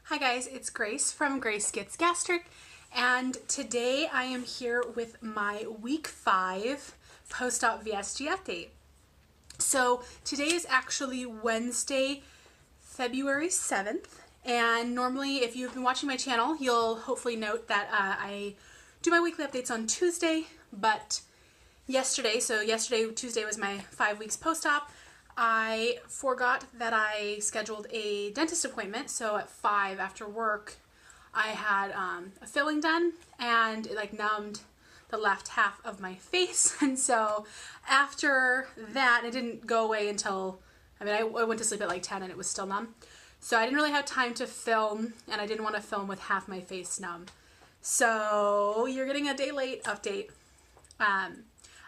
Hi guys, it's Grace from Grace Gets Gastric, and today I am here with my week 5 post-op VSG update. So today is actually Wednesday, February 7th, and normally if you've been watching my channel, you'll hopefully note that I do my weekly updates on Tuesday, but yesterday, Tuesday was my 5 weeks post-op, I forgot that I scheduled a dentist appointment, so at 5 after work I had a filling done, and it like numbed the left half of my face, and so after that it didn't go away until, I went to sleep at like 10 and it was still numb, so I didn't really have time to film, and I didn't want to film with half my face numb, so you're getting a day late update.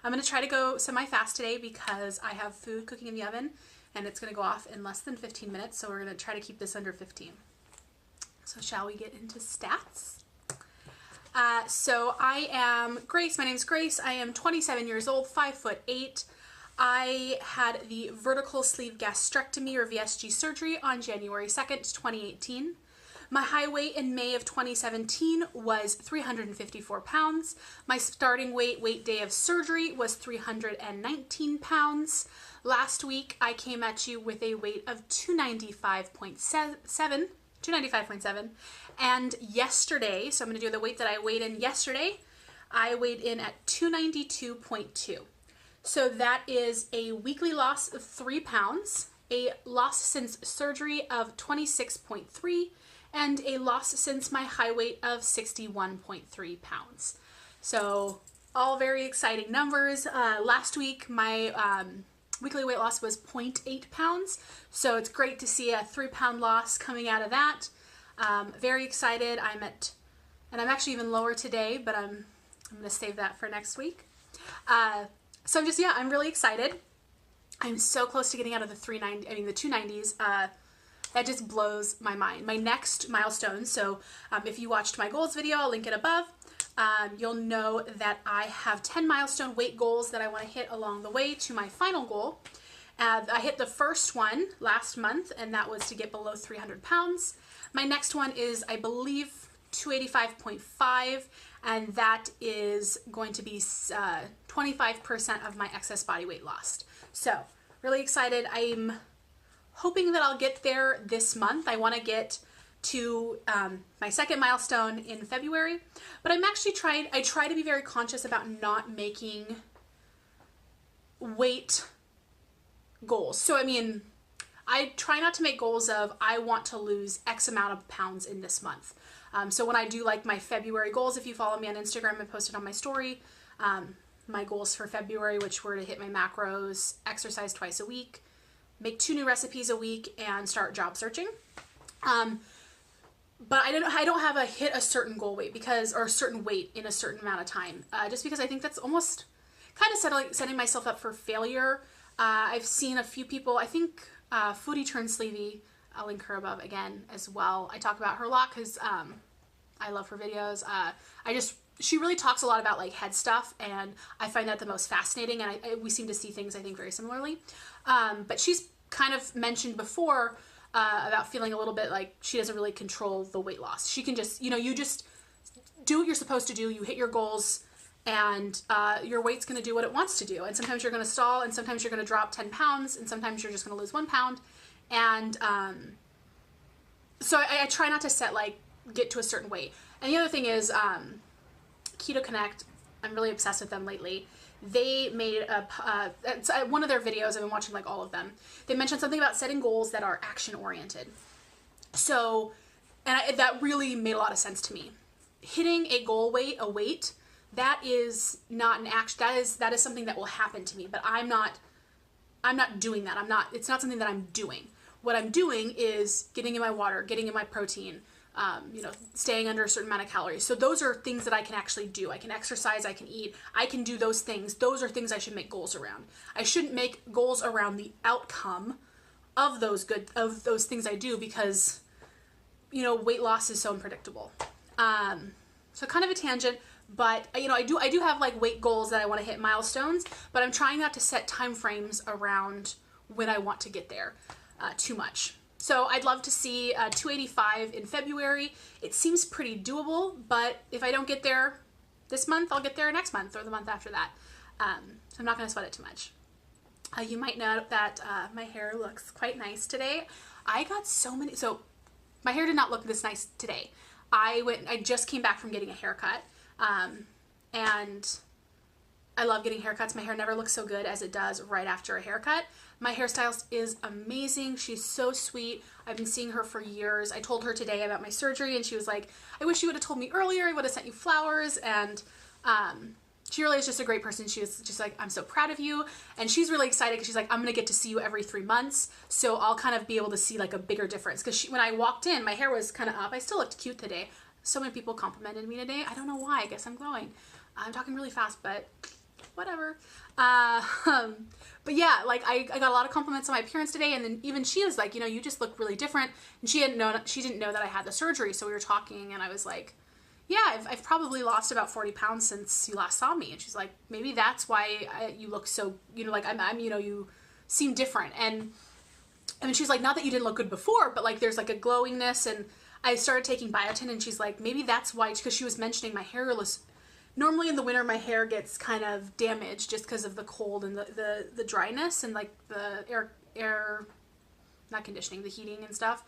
I'm going to try to go semi-fast today because I have food cooking in the oven and it's going to go off in less than 15 minutes, so we're going to try to keep this under 15. So shall we get into stats? So I am Grace. My name is Grace. I am 27 years old, 5'8". I had the vertical sleeve gastrectomy or VSG surgery on January 2nd, 2018. My high weight in May of 2017 was 354 pounds. My starting weight day of surgery was 319 pounds. Last week, I came at you with a weight of 295.7. And yesterday, so I'm going to do the weight that I weighed in yesterday, I weighed in at 292.2. So that is a weekly loss of 3 pounds, a loss since surgery of 26.3, and a loss since my high weight of 61.3 pounds. So all very exciting numbers. Last week my weekly weight loss was 0.8 pounds, so it's great to see a 3-pound loss coming out of that. Very excited. I'm actually even lower today, but I'm going to save that for next week. So I'm really excited. I'm so close to getting out of the 290s. That just blows my mind. My next milestone, so if you watched my goals video, I'll link it above, you'll know that I have 10 milestone weight goals that I want to hit along the way to my final goal. I hit the first one last month, and that was to get below 300 pounds. My next one is, I believe, 285.5, and that is going to be 25% of my excess body weight lost. So, really excited. I'm hoping that I'll get there this month. I want to get to my second milestone in February, but I try to be very conscious about not making weight goals. So I try not to make goals of I want to lose X amount of pounds in this month. So when I do like my February goals, if you follow me on Instagram, I posted on my story my goals for February, which were to hit my macros, exercise twice a week, make 2 new recipes a week, and start job searching. But I don't have a hit a certain goal weight or a certain weight in a certain amount of time, just because I think that's almost kind of setting myself up for failure. I've seen a few people, I think Foodie Turned Sleevey, I'll link her above again as well. I talk about her a lot because I love her videos. She really talks a lot about like head stuff, and I find that the most fascinating, and we seem to see things, I think, very similarly. But she's kind of mentioned before about feeling a little bit like she doesn't really control the weight loss. She can just, you just do what you're supposed to do, you hit your goals, and your weight's going to do what it wants to do. And sometimes you're going to stall, and sometimes you're going to drop 10 pounds, and sometimes you're just going to lose 1 pound. And so I try not to set, get to a certain weight. And the other thing is, Keto Connect, I'm really obsessed with them lately. They made one of their videos, I've been watching all of them, they mentioned something about setting goals that are action-oriented. So, that really made a lot of sense to me. Hitting a goal weight, that is not an action, that is something that will happen to me, but I'm not doing that. It's not something that I'm doing. What I'm doing is getting in my water, getting in my protein, staying under a certain amount of calories. So those are things that I can actually do. I can exercise, I can eat, I can do those things. Those are things I should make goals around. I shouldn't make goals around the outcome of those things I do, because, weight loss is so unpredictable. So kind of a tangent, but I do have weight goals that I want to hit, milestones, but I'm trying not to set time frames around when I want to get there too much. So I'd love to see 285 in February. It seems pretty doable, but if I don't get there this month, I'll get there next month or the month after that. So I'm not going to sweat it too much. You might note that my hair looks quite nice today. I got so many, so my hair did not look this nice today. I just came back from getting a haircut, and I love getting haircuts. My hair never looks so good as it does right after a haircut. My hairstylist is amazing. She's so sweet. I've been seeing her for years. I told her today about my surgery, and she was like, I wish you would have told me earlier. I would have sent you flowers. And she really is just a great person. She was just like, I'm so proud of you. And she's really excited because she's like, I'm going to get to see you every 3 months. So I'll kind of be able to see like a bigger difference. Because when I walked in, my hair was kind of up. I still looked cute today. So many people complimented me today. I don't know why. I guess I'm glowing. I'm talking really fast, but whatever. But yeah, like I got a lot of compliments on my appearance today, and then even she was like, you know, you just look really different. And she didn't know that I had the surgery. So we were talking, and I was like, yeah, I've probably lost about 40 pounds since you last saw me. And she's like, maybe that's why you look so, you know, like I'm, you know, you seem different. And I mean, she's like, not that you didn't look good before, but like there's like a glowingness. And I started taking biotin, and she's like, maybe that's why, because she was mentioning my hair was, normally in the winter my hair gets kind of damaged just because of the cold and the dryness and like the air, not conditioning, the heating and stuff.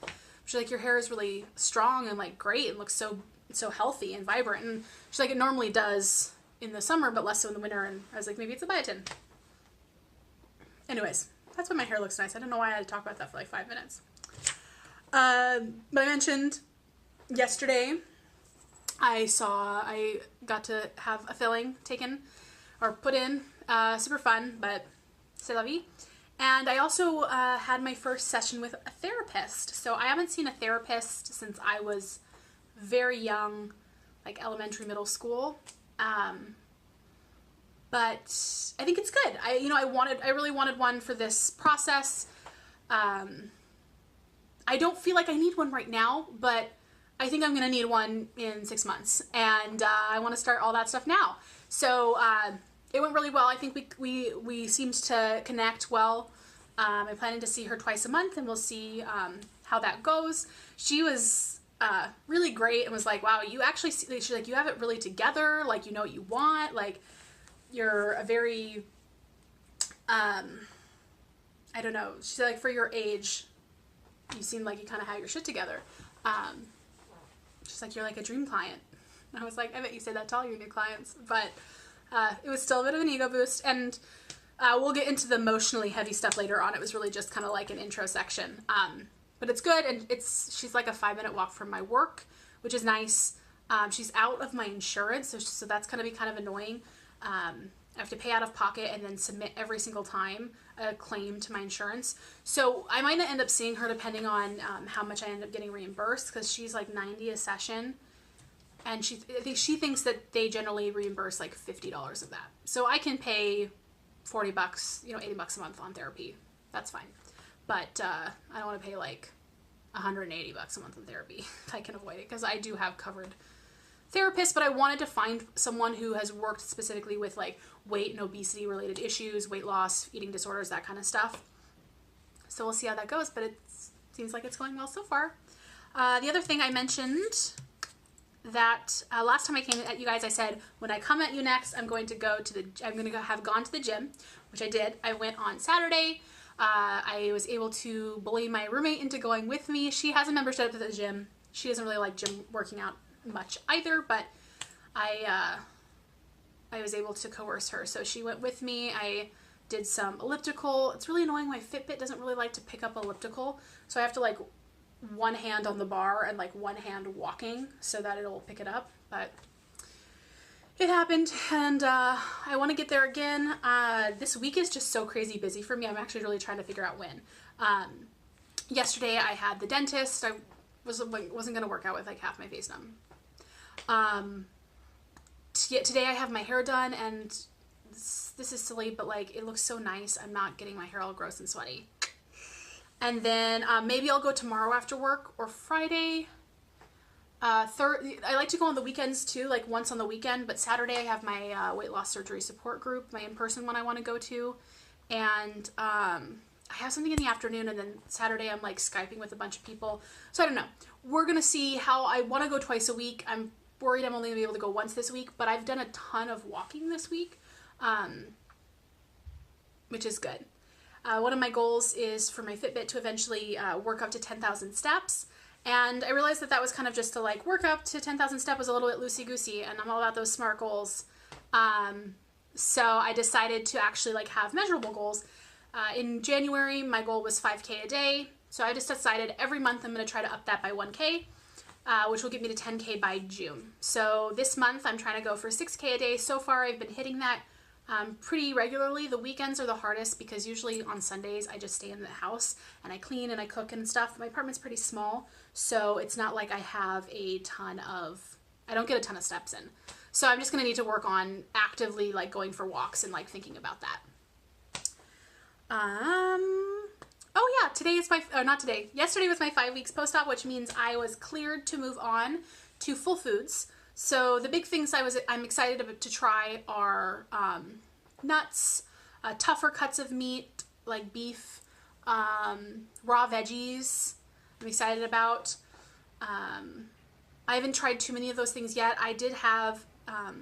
She's like, your hair is really strong and like great and looks so healthy and vibrant. And she's like, it normally does in the summer, but less so in the winter. And I was like, maybe it's a biotin. Anyways, that's why my hair looks nice. I don't know why I had to talk about that for like 5 minutes. But I mentioned yesterday, I got to have a filling taken or put in, super fun, but c'est la vie. And I also had my first session with a therapist. So I haven't seen a therapist since I was very young, like elementary, middle school. But I think it's good. I really wanted one for this process. I don't feel like I need one right now, but I think I'm going to need one in 6 months, and I want to start all that stuff now. So it went really well. I think we seemed to connect well. I'm planning to see her twice a month, and we'll see how that goes. She was really great and was like, wow, you actually see, she's like, you have it really together. Like, you know what you want. Like, you're a very, I don't know. She's like, for your age, you seem like you kind of have your shit together. She's like, you're like a dream client. And I was like, I bet you say that to all your new clients. But it was still a bit of an ego boost. And we'll get into the emotionally heavy stuff later on. It was really just kind of like an intro section. But it's good. And she's like a 5-minute walk from my work, which is nice. She's out of my insurance. So that's going to be kind of annoying. I have to pay out of pocket and then submit every single time a claim to my insurance. So I might not end up seeing her depending on how much I end up getting reimbursed, because she's like $90 a session, and she thinks that they generally reimburse like $50 of that. So I can pay $40, you know, $80 a month on therapy. That's fine. But I don't want to pay like $180 a month on therapy if I can avoid it, because I do have covered therapist, but I wanted to find someone who has worked specifically with like weight and obesity related issues, weight loss, eating disorders, that kind of stuff. So we'll see how that goes, but it seems like it's going well so far. The other thing I mentioned that last time I came at you guys, I said, when I come at you next, I'm going to have gone to the gym, which I did. I went on Saturday. I was able to bully my roommate into going with me. She has a membership at the gym. She doesn't really like gym working out much either, but I was able to coerce her, so she went with me. I did some elliptical. It's really annoying, my Fitbit doesn't really like to pick up elliptical, so I have to like one hand on the bar and like one hand walking so that it'll pick it up, but it happened, and I want to get there again. This week is just so crazy busy for me. I'm actually really trying to figure out when. Yesterday I had the dentist. I wasn't going to work out with like half my face numb. Today I have my hair done, and this is silly, but like it looks so nice. I'm not getting my hair all gross and sweaty. And then maybe I'll go tomorrow after work or Friday. I like to go on the weekends too, like once on the weekend, but Saturday I have my weight loss surgery support group, my in-person one I want to go to. And I have something in the afternoon, and then Saturday I'm like Skyping with a bunch of people. So I don't know. We're gonna see how. I want to go twice a week. I'm worried I'm only gonna be able to go once this week, but I've done a ton of walking this week, which is good. One of my goals is for my Fitbit to eventually work up to 10,000 steps. And I realized that that was kind of just to like work up to 10,000 steps was a little bit loosey-goosey, and I'm all about those SMART goals. So I decided to actually like have measurable goals. In January, my goal was 5K a day. So I just decided every month I'm going to try to up that by 1K, which will get me to 10K by June. So this month I'm trying to go for 6K a day. So far I've been hitting that pretty regularly. The weekends are the hardest because usually on Sundays I just stay in the house and I clean and I cook and stuff. My apartment's pretty small, so it's not like I have I don't get a ton of steps in. So I'm just gonna need to work on actively like going for walks and like thinking about that. Oh yeah, today is yesterday was my 5 weeks post-op, which means I was cleared to move on to Full Foods. So the big things I'm excited to try are nuts, tougher cuts of meat like beef, raw veggies I'm excited about. I haven't tried too many of those things yet. I did have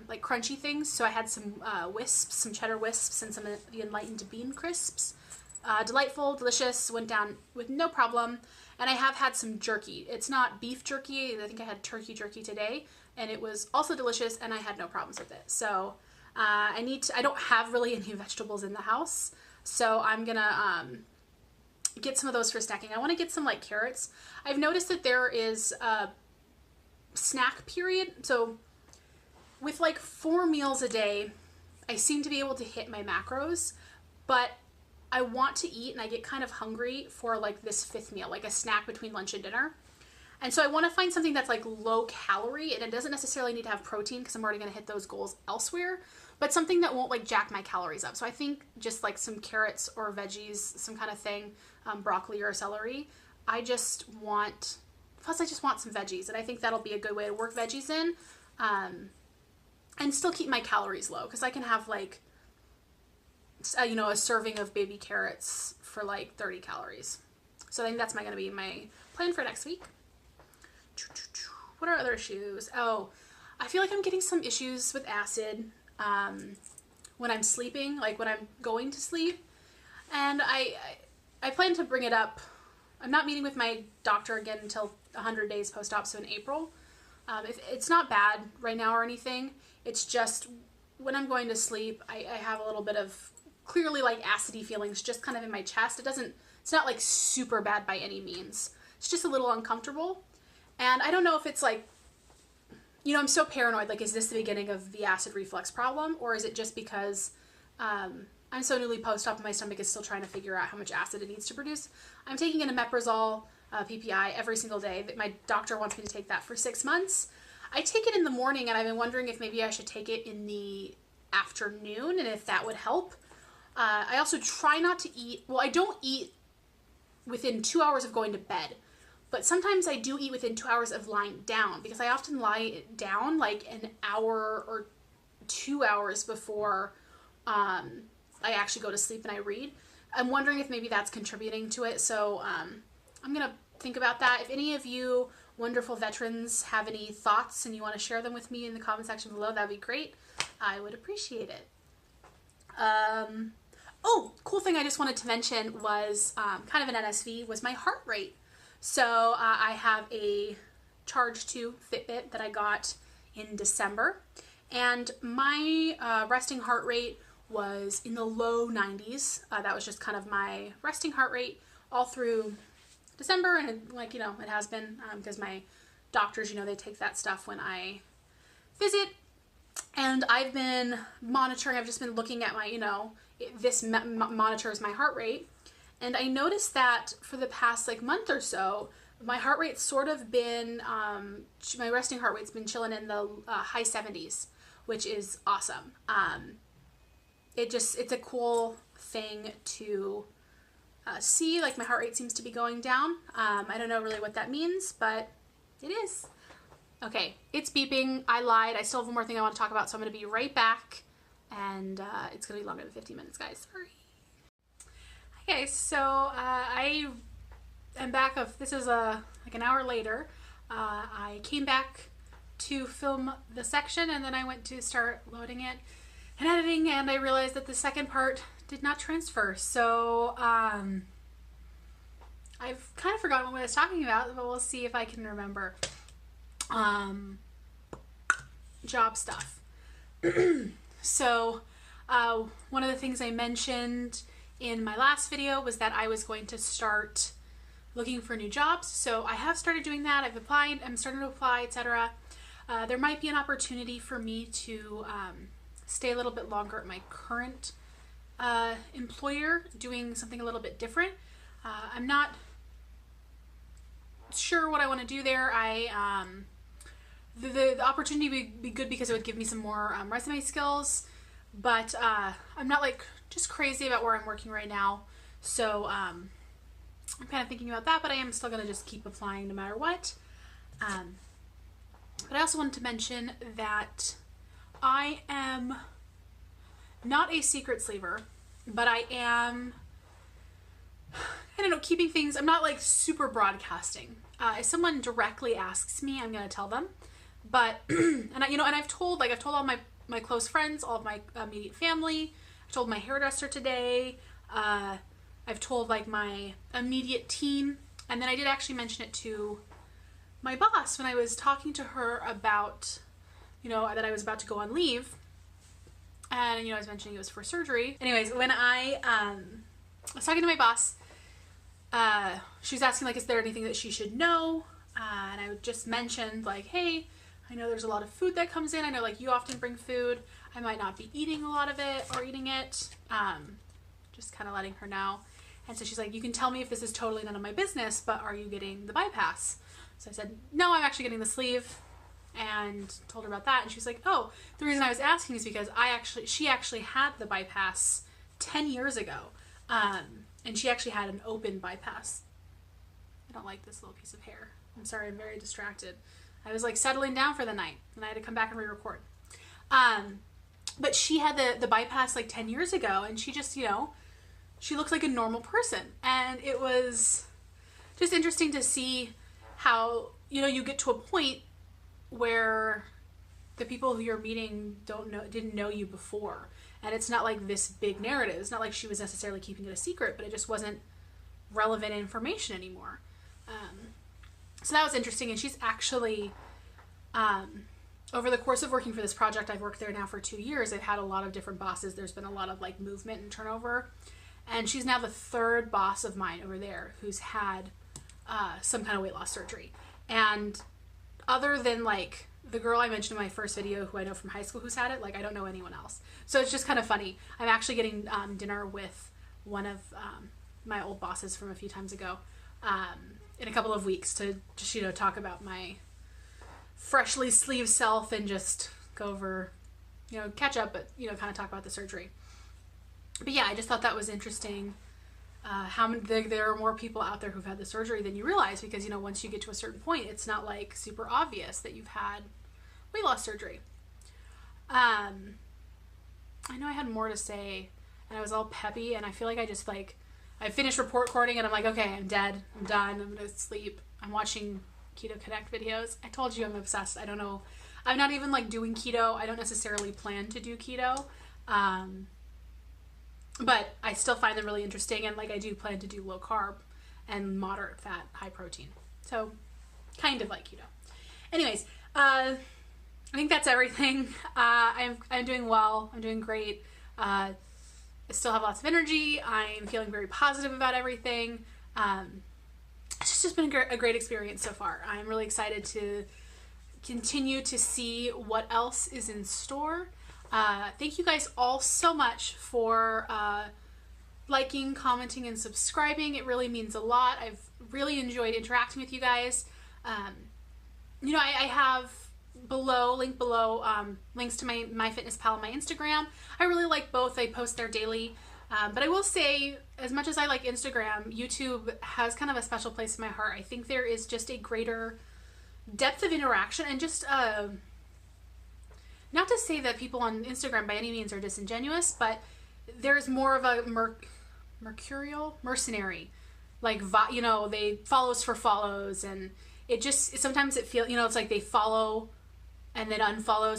like crunchy things, so I had some wisps, some cheddar wisps, and some of the Enlightened Bean Crisps. Delightful, delicious, went down with no problem. And I have had some jerky. It's not beef jerky. I think I had turkey jerky today, and it was also delicious, and I had no problems with it. So I don't have really any vegetables in the house, so I'm gonna get some of those for snacking. I want to get some like carrots. I've noticed that there is a snack period. So with like 4 meals a day, I seem to be able to hit my macros, but I want to eat and I get kind of hungry for like this 5th meal, like a snack between lunch and dinner. And so I want to find something that's like low calorie, and it doesn't necessarily need to have protein because I'm already going to hit those goals elsewhere, but something that won't like jack my calories up. So I think just like some carrots or veggies, some kind of thing, broccoli or celery. I just want some veggies, and I think that'll be a good way to work veggies in, and still keep my calories low, because I can have like, a serving of baby carrots for like 30 calories. So I think that's going to be my plan for next week. What are other issues? Oh, I feel like I'm getting some issues with acid when I'm sleeping, like when I'm going to sleep. And I plan to bring it up. I'm not meeting with my doctor again until 100 days post-op, so in April. It's not bad right now or anything. It's just when I'm going to sleep, I have a little bit of clearly like acidy feelings just kind of in my chest. It's not like super bad by any means. It's just a little uncomfortable. And I don't know if it's like, I'm so paranoid, like, is this the beginning of the acid reflux problem? Or is it just because I'm so newly post-op and my stomach is still trying to figure out how much acid it needs to produce? I'm taking an omeprazole PPI every single day. My doctor wants me to take that for 6 months. I take it in the morning, and I've been wondering if maybe I should take it in the afternoon and if that would help. I also try not to eat. Well, I don't eat within 2 hours of going to bed, but sometimes I do eat within 2 hours of lying down, because I often lie down like an hour or 2 hours before I actually go to sleep and I read. I'm wondering if maybe that's contributing to it. So I'm going to think about that. If any of you wonderful veterans have any thoughts and you want to share them with me in the comment section below, that'd be great. I would appreciate it. Oh, cool thing I just wanted to mention was kind of an NSV was my heart rate. So I have a Charge 2 Fitbit that I got in December, and my resting heart rate was in the low 90s. That was just kind of my resting heart rate all through December, and it has been because my doctors, they take that stuff when I visit. And I've been monitoring, I've just been looking at my, this monitors my heart rate. And I noticed that for the past month or so, my heart rate's sort of been, my resting heart rate's been chilling in the high 70s, which is awesome. It's a cool thing to see, my heart rate seems to be going down. I don't know really what that means, but it is. Okay, it's beeping. I lied. I still have one more thing I want to talk about, so I'm going to be right back. And it's going to be longer than 15 minutes, guys. Sorry. Hi, Okay, so I am back. This is like an hour later. I came back to film the section, and then I went to start loading it and editing, and I realized that the second part did not transfer. So I've kind of forgotten what I was talking about, but we'll see if I can remember. Job stuff. So one of the things I mentioned in my last video was that I was going to start looking for new jobs. So I have started doing that. I've applied, I'm starting to apply, etc. There might be an opportunity for me to stay a little bit longer at my current employer, doing something a little bit different. I'm not sure what I want to do there. The opportunity would be good because it would give me some more resume skills, but I'm not like just crazy about where I'm working right now. So I'm kind of thinking about that, but I am still going to just keep applying no matter what. But I also wanted to mention that I am not a secret slaver, but I am, I don't know, keeping things, I'm not like super broadcasting. If someone directly asks me, I'm going to tell them. But, and I've told all my close friends, all of my immediate family. I told my hairdresser today. I've told like my immediate team. And then I did actually mention it to my boss when I was talking to her about, that I was about to go on leave. And, I was mentioning it was for surgery. Anyways, when I was talking to my boss, she was asking, like, is there anything that she should know? And I just mentioned, like, hey, I know there's a lot of food that comes in. I know, like, you often bring food. I might not be eating a lot of it or eating it. Just kind of letting her know. And so she's like, you can tell me if this is totally none of my business, but are you getting the bypass? So I said, no, I'm actually getting the sleeve, and told her about that. And she was like, oh, the reason I was asking is because she actually had the bypass 10 years ago. And she actually had an open bypass. I don't like this little piece of hair. I'm sorry, I'm very distracted. I was like settling down for the night, and I had to come back and re-record. But she had the bypass like 10 years ago, and she just, she looked like a normal person. And it was just interesting to see how, you get to a point where the people who you're meeting didn't know you before. And it's not like this big narrative. It's not like she was necessarily keeping it a secret, but it just wasn't relevant information anymore. So that was interesting. And she's actually, over the course of working for this project, I've worked there now for 2 years. I've had a lot of different bosses. There's been a lot of like movement and turnover. And she's now the third boss of mine over there who's had some kind of weight loss surgery. And other than like the girl I mentioned in my first video who I know from high school who's had it, like I don't know anyone else. So it's just kind of funny. I'm actually getting dinner with one of my old bosses from a few times ago in a couple of weeks to just, talk about my freshly sleeved self and just go over, catch up, but, kind of talk about the surgery. But yeah, I just thought that was interesting. There are more people out there who've had the surgery than you realize because, once you get to a certain point, it's not like super obvious that you've had weight loss surgery. I know I had more to say and I was all peppy, and I feel like I finished recording and I'm like, okay, I'm dead. I'm done. I'm going to sleep. I'm watching Keto Connect videos. I told you I'm obsessed. I don't know. I'm not even like doing keto. I don't necessarily plan to do keto. But I still find them really interesting, and like I do plan to do low carb and moderate fat, high protein. So kind of like keto. Anyways, I think that's everything. I'm doing well. I'm doing great. I still have lots of energy. I'm feeling very positive about everything. It's just been a great experience so far. I'm really excited to continue to see what else is in store. Thank you guys all so much for liking, commenting, and subscribing. It really means a lot. I've really enjoyed interacting with you guys. I have link below links to my MyFitnessPal and my Instagram. I really like both. I post there daily. But I will say, as much as I like Instagram, YouTube has kind of a special place in my heart. I think there is just a greater depth of interaction and just not to say that people on Instagram by any means are disingenuous, but there's more of a mercenary, like, you know, they follows for follows, and it just, sometimes it feels, you know, it's like they follow and then unfollow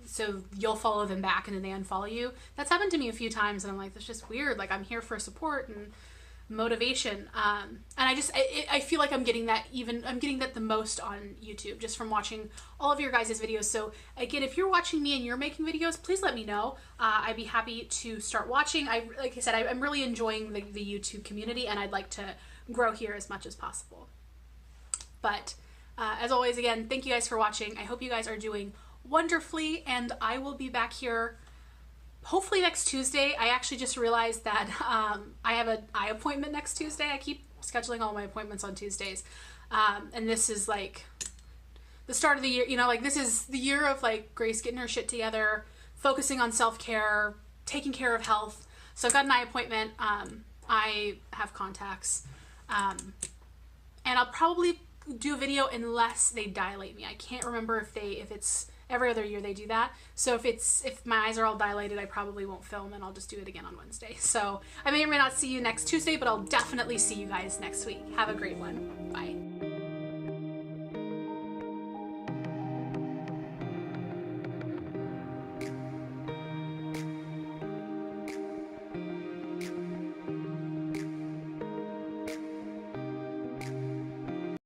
so you'll follow them back and then they unfollow you. That's happened to me a few times, and I'm like, that's just weird. Like, I'm here for support and motivation. And I feel like I'm getting that the most on YouTube, just from watching all of your guys' videos. So again, if you're watching me and you're making videos, please let me know. I'd be happy to start watching. Like I said, I'm really enjoying the YouTube community, and I'd like to grow here as much as possible. But as always, again, thank you guys for watching. I hope you guys are doing wonderfully, and I will be back here hopefully next Tuesday. I actually just realized that I have an eye appointment next Tuesday. I keep scheduling all my appointments on Tuesdays. And this is like the start of the year, you know, like this is the year of like Grace getting her shit together, focusing on self-care, taking care of health. So I've got an eye appointment. I have contacts. And I'll probably do a video unless they dilate me. I can't remember if it's every other year they do that. So if my eyes are all dilated, I probably won't film, and I'll just do it again on Wednesday. So I may or may not see you next Tuesday, but I'll definitely see you guys next week. Have a great one. Bye.